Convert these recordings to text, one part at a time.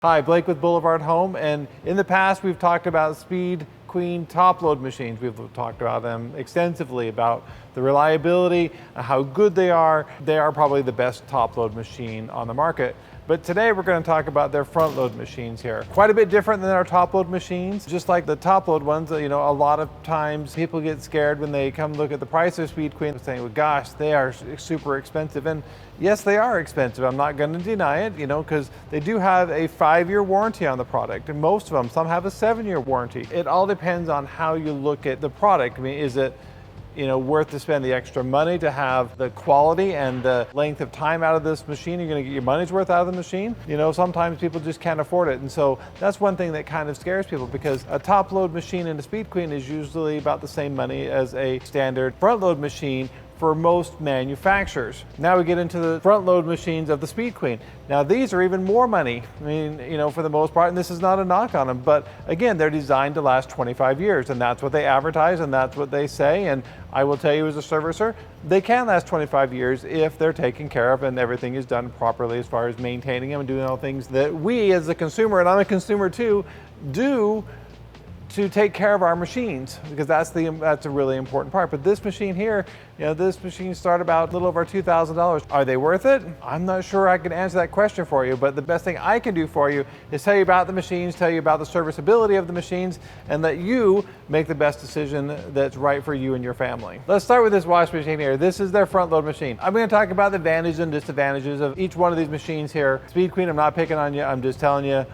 Hi, Blake with BlvdHome, and in the past we've talked about Speed Queen top load machines. We've talked about them extensively, about the reliability, how good they are. They are probably the best top load machine on the market. But today we're going to talk about their front load machines here. Quite a bit different than our top load machines. Just like the top load ones, a lot of times people get scared when they come look at the price of Speed Queen, saying, well, gosh, they are super expensive. And yes, they are expensive. I'm not going to deny it, because they do have a 5-year warranty on the product. And most of them, some have a 7-year warranty. It all depends on how you look at the product. I mean, is it worth to spend the extra money to have the quality and the length of time out of this machine? You're going to get your money's worth out of the machine. Sometimes people just can't afford it. And so that's one thing that kind of scares people, because a top load machine in a Speed Queen is usually about the same money as a standard front load machine for most manufacturers. Now we get into the front load machines of the Speed Queen. Now these are even more money, for the most part, and this is not a knock on them, but again, they're designed to last 25 years, and that's what they advertise, and that's what they say, and I will tell you as a servicer, they can last 25 years if they're taken care of and everything is done properly as far as maintaining them and doing all things that we as a consumer, and I'm a consumer too, do to take care of our machines, because that's a really important part. But this machine here, this machine start about a little over $2,000. Are they worth it? I'm not sure I can answer that question for you, but the best thing I can do for you is tell you about the machines, tell you about the serviceability of the machines, and let you make the best decision that's right for you and your family. Let's start with this wash machine here. This is their front load machine. I'm going to talk about the advantages and disadvantages of each one of these machines here. Speed Queen, I'm not picking on you, I'm just telling you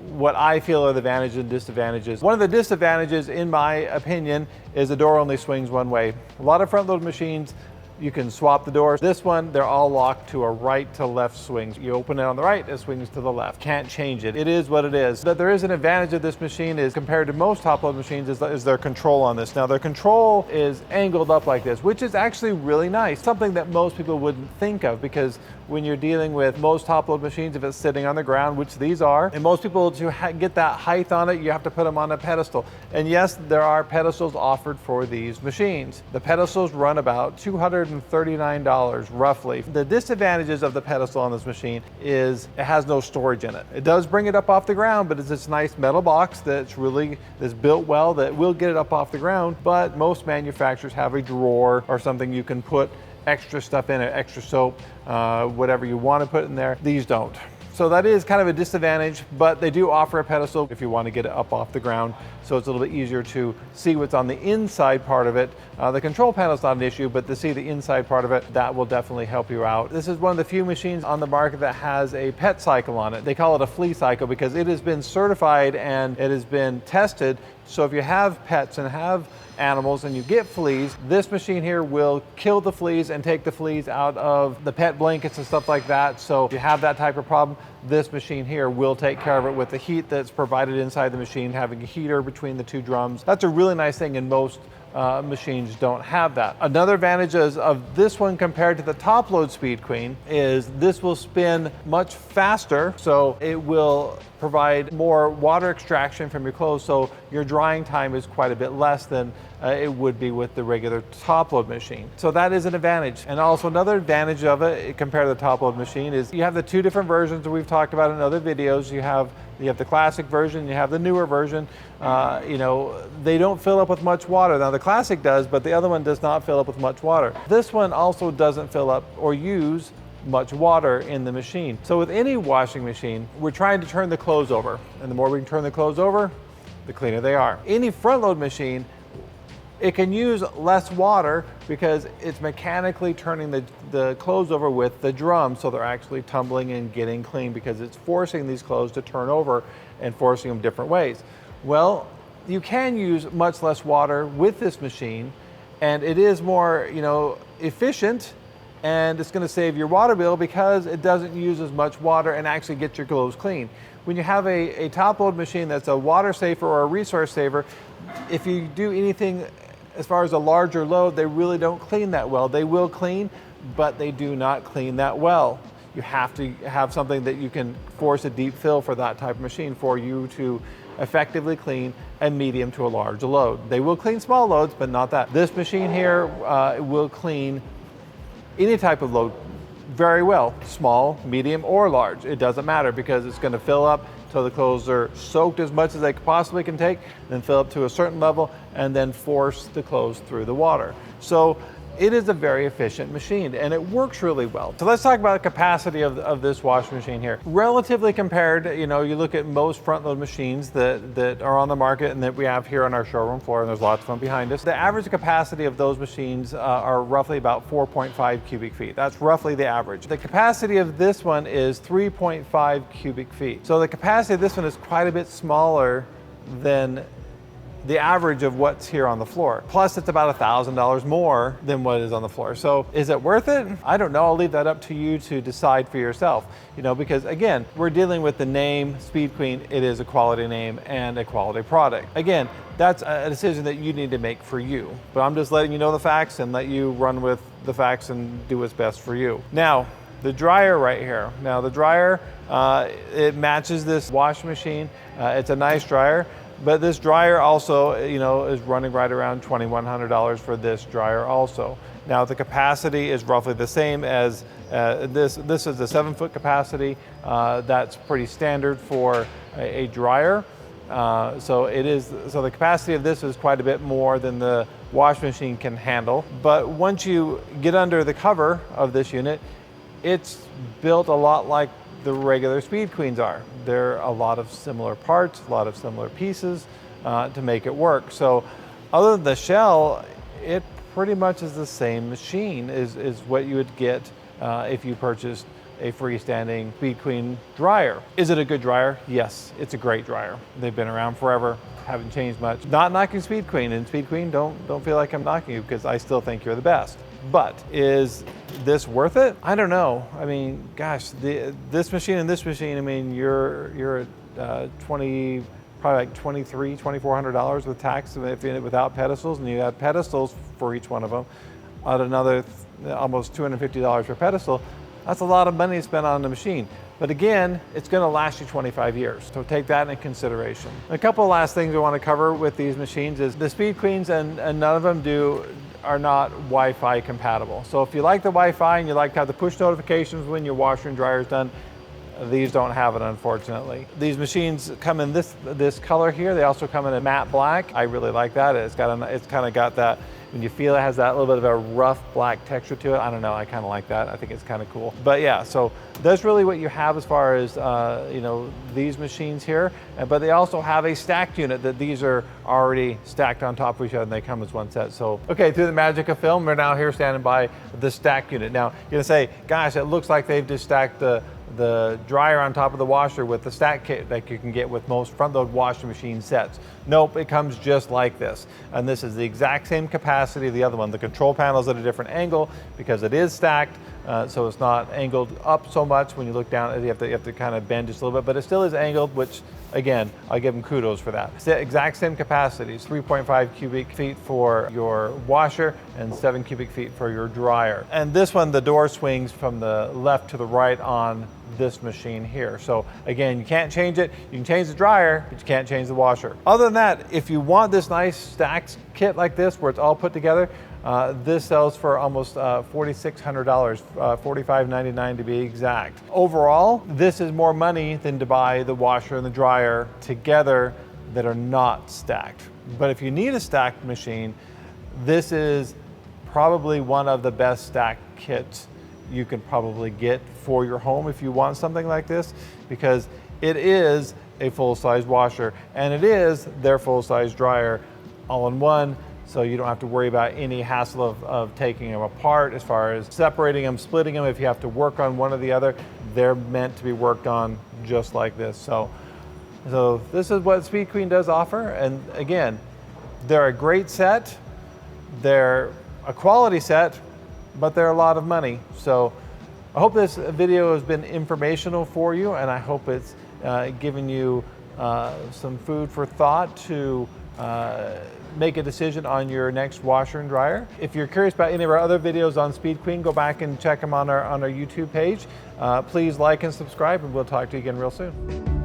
what I feel are the advantages and disadvantages. One of the disadvantages, in my opinion, is the door only swings one way. A lot of front load machines, you can swap the doors. This one, they're all locked to a right to left swing. You open it on the right, it swings to the left. Can't change it. It is what it is. But there is an advantage of this machine is compared to most top load machines is their control on this. Now their control is angled up like this, which is actually really nice. Something that most people wouldn't think of, because when you're dealing with most top load machines, if it's sitting on the ground, which these are, and most people to get that height on it, you have to put them on a pedestal. And yes, there are pedestals offered for these machines. The pedestals run about $239 roughly. The disadvantages of the pedestal on this machine is it has no storage in it. It does bring it up off the ground, but it's this nice metal box that's built well that will get it up off the ground. But most manufacturers have a drawer or something you can put extra stuff in it, extra soap, whatever you want to put in there. These don't. So that is kind of a disadvantage, but they do offer a pedestal if you want to get it up off the ground, so it's a little bit easier to see what's on the inside part of it. The control panel is not an issue, but to see the inside part of it, that will definitely help you out. This is one of the few machines on the market that has a pet cycle on it. They call it a flea cycle because it has been certified and it has been tested. So if you have pets and have animals and you get fleas, this machine here will kill the fleas and take the fleas out of the pet blankets and stuff like that. So if you have that type of problem, this machine here will take care of it with the heat that's provided inside the machine, having a heater between the two drums. That's a really nice thing, and most machines don't have that. Another advantage of this one compared to the top load Speed Queen is this will spin much faster, so it will provide more water extraction from your clothes, so your drying time is quite a bit less than it would be with the regular top load machine. So that is an advantage. And also another advantage of it compared to the top load machine is you have the two different versions that we've talked about in other videos. You have the classic version, you have the newer version. They don't fill up with much water. Now the classic does, but the other one does not fill up with much water. This one also doesn't fill up or use much water in the machine. So with any washing machine, we're trying to turn the clothes over. And the more we can turn the clothes over, the cleaner they are. Any front load machine, it can use less water because it's mechanically turning the clothes over with the drum, so they're actually tumbling and getting clean because it's forcing these clothes to turn over and forcing them different ways. Well, you can use much less water with this machine, and it is more efficient, and it's going to save your water bill because it doesn't use as much water and actually get your clothes clean. When you have a top load machine that's a water saver or a resource saver, if you do anything as far as a larger load, they really don't clean that well. They will clean, but they do not clean that well. You have to have something that you can force a deep fill for that type of machine for you to effectively clean a medium to a large load. They will clean small loads, but not that. This machine here will clean any type of load very well, small, medium, or large. It doesn't matter because it's going to fill up till the clothes are soaked as much as they possibly can take, then fill up to a certain level, and then force the clothes through the water. So it is a very efficient machine and it works really well. So let's talk about the capacity of this washing machine here. Relatively compared, you look at most front load machines that are on the market and that we have here on our showroom floor, and there's lots of them behind us. The average capacity of those machines are roughly about 4.5 cubic feet. That's roughly the average. The capacity of this one is 3.5 cubic feet. So the capacity of this one is quite a bit smaller than the average of what's here on the floor. Plus, it's about $1,000 more than what is on the floor. So is it worth it? I don't know. I'll leave that up to you to decide for yourself. Because again, we're dealing with the name Speed Queen. It is a quality name and a quality product. Again, that's a decision that you need to make for you. But I'm just letting you know the facts and let you run with the facts and do what's best for you. Now, the dryer right here. Now the dryer, it matches this washing machine. It's a nice dryer. But this dryer also, is running right around $2,100 for this dryer also. Now the capacity is roughly the same as this. This is a 7-foot capacity. That's pretty standard for a dryer. So the capacity of this is quite a bit more than the washing machine can handle. But once you get under the cover of this unit, it's built a lot like the regular Speed Queens are. There are a lot of similar parts, a lot of similar pieces to make it work. So other than the shell, it pretty much is the same machine is what you would get if you purchased a freestanding Speed Queen dryer. Is it a good dryer? Yes, it's a great dryer. They've been around forever, haven't changed much. Not knocking Speed Queen, and Speed Queen, don't feel like I'm knocking you because I still think you're the best. But is this worth it? I don't know. I mean, gosh, this machine and this machine, I mean, you're at probably like $2,400 with tax without pedestals, and you add pedestals for each one of them at another almost $250 per pedestal. That's a lot of money spent on the machine. But again, it's going to last you 25 years. So take that into consideration. A couple of last things we want to cover with these machines is the Speed Queens, and none of them are not Wi-Fi compatible. So if you like the Wi-Fi and you like to have the push notifications when your washer and dryer is done, these don't have it, unfortunately. These machines come in this color here. They also come in a matte black. I really like that. It's kind of got that, when you feel it has that little bit of a rough black texture to it. I don't know, I kind of like that. I think it's kind of cool. But yeah, so that's really what you have as far as these machines here. But they also have a stacked unit that these are already stacked on top of each other, and they come as one set. So, okay, through the magic of film, we're now here standing by the stacked unit. Now, you're gonna say, gosh, it looks like they've just stacked the dryer on top of the washer with the stack kit that you can get with most front load washing machine sets. Nope, it comes just like this. And this is the exact same capacity of the other one. The control panel's at a different angle because it is stacked, so it's not angled up so much. When you look down, you have to kind of bend just a little bit, but it still is angled, which again, I'll give them kudos for that. It's the exact same capacities, 3.5 cubic feet for your washer and 7 cubic feet for your dryer. And this one, the door swings from the left to the right on this machine here. So again, you can't change it. You can change the dryer, but you can't change the washer. Other than that, if you want this nice stacked kit like this where it's all put together, this sells for almost $4,600, $4,599 to be exact. Overall, this is more money than to buy the washer and the dryer together that are not stacked. But if you need a stacked machine, this is probably one of the best stacked kits you can probably get for your home if you want something like this, because it is a full-size washer and it is their full-size dryer all in one, so you don't have to worry about any hassle of taking them apart as far as separating them, splitting them. If you have to work on one or the other, they're meant to be worked on just like this. So this is what Speed Queen does offer, and again, they're a great set, they're a quality set, but they're a lot of money. So I hope this video has been informational for you, and I hope it's given you some food for thought to make a decision on your next washer and dryer. If you're curious about any of our other videos on Speed Queen, go back and check them on our YouTube page. Please like and subscribe, and we'll talk to you again real soon.